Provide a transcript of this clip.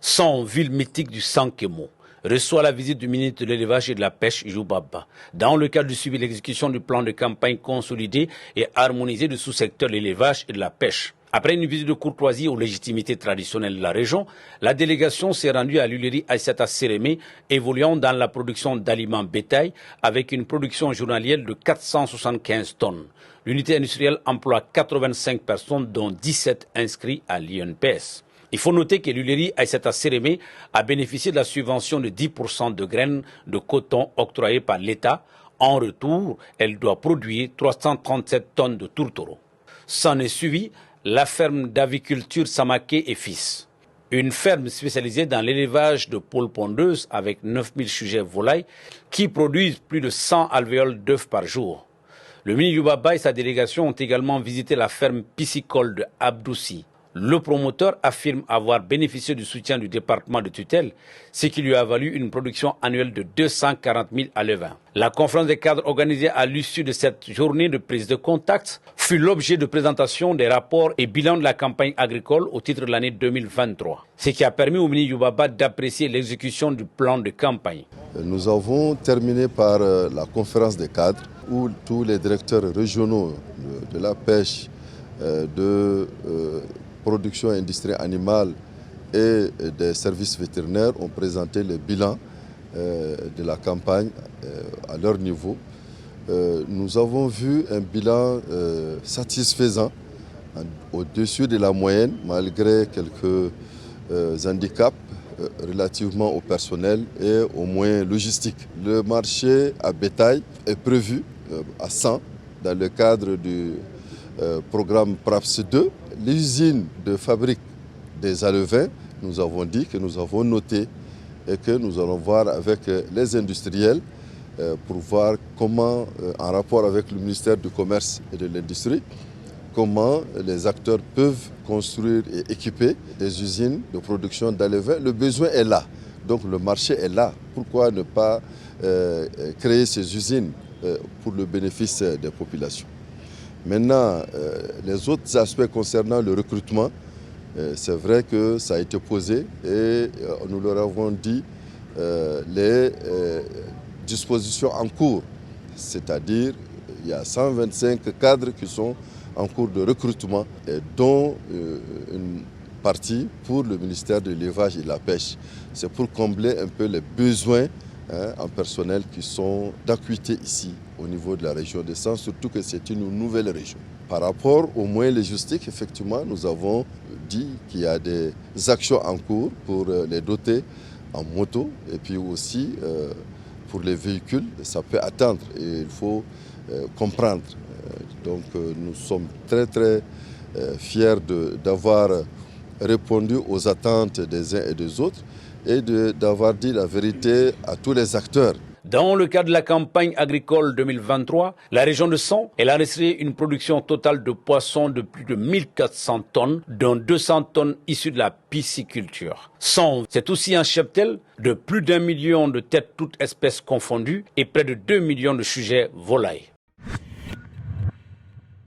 Son ville mythique du Sankemo reçoit la visite du ministre de l'élevage et de la pêche, Youbaba, dans le cadre du suivi de l'exécution du plan de campagne consolidé et harmonisé du sous-secteur de l'élevage et de la pêche. Après une visite de courtoisie aux légitimités traditionnelles de la région, la délégation s'est rendue à l'huilerie Aïssata Sérémé, évoluant dans la production d'aliments bétail avec une production journalière de 475 tonnes. L'unité industrielle emploie 85 personnes, dont 17 inscrits à l'INPS. Il faut noter que l'huilerie Aïssata Sérémé a bénéficié de la subvention de 10% de graines de coton octroyée par l'État. En retour, elle doit produire 337 tonnes de tourtereaux. S'en est suivi la ferme d'aviculture Samaké et Fils, une ferme spécialisée dans l'élevage de poules pondeuses avec 9000 sujets volailles qui produisent plus de 100 alvéoles d'œufs par jour. Le ministre Youbaba et sa délégation ont également visité la ferme piscicole de Abdoussi. Le promoteur affirme avoir bénéficié du soutien du département de tutelle, ce qui lui a valu une production annuelle de 240 000 alevins. La conférence des cadres organisée à l'issue de cette journée de prise de contact fut l'objet de présentation des rapports et bilans de la campagne agricole au titre de l'année 2023, ce qui a permis au ministre Youbaba d'apprécier l'exécution du plan de campagne. Nous avons terminé par la conférence des cadres où tous les directeurs régionaux de la pêche, production industrie animale et des services vétérinaires ont présenté le bilan de la campagne à leur niveau. Nous avons vu un bilan satisfaisant, au-dessus de la moyenne, malgré quelques handicaps relativement au personnel et aux moyens logistiques. Le marché à bétail est prévu à 100 dans le cadre du programme PRAPS 2. L'usine de fabrique des alevins, nous avons dit que nous avons noté et que nous allons voir avec les industriels pour voir comment, en rapport avec le ministère du Commerce et de l'Industrie, comment les acteurs peuvent construire et équiper des usines de production d'alevins. Le besoin est là, donc le marché est là. Pourquoi ne pas créer ces usines pour le bénéfice des populations? Maintenant, les autres aspects concernant le recrutement, c'est vrai que ça a été posé et nous leur avons dit les dispositions en cours. C'est-à-dire, il y a 125 cadres qui sont en cours de recrutement, dont une partie pour le ministère de l'élevage et de la pêche. C'est pour combler un peu les besoins en personnel qui sont d'acuité ici au niveau de la région de Sens, surtout que c'est une nouvelle région. Par rapport aux moyens logistiques, effectivement, nous avons dit qu'il y a des actions en cours pour les doter en moto et puis aussi pour les véhicules, ça peut attendre et il faut comprendre. Donc nous sommes très fiers d'avoir répondu aux attentes des uns et des autres et d'avoir dit la vérité à tous les acteurs. Dans le cadre de la campagne agricole 2023, la région de Son a enregistré une production totale de poissons de plus de 1400 tonnes, dont 200 tonnes issues de la pisciculture. Son, c'est aussi un cheptel de plus d'1 million de têtes toutes espèces confondues et près de 2 millions de sujets volailles.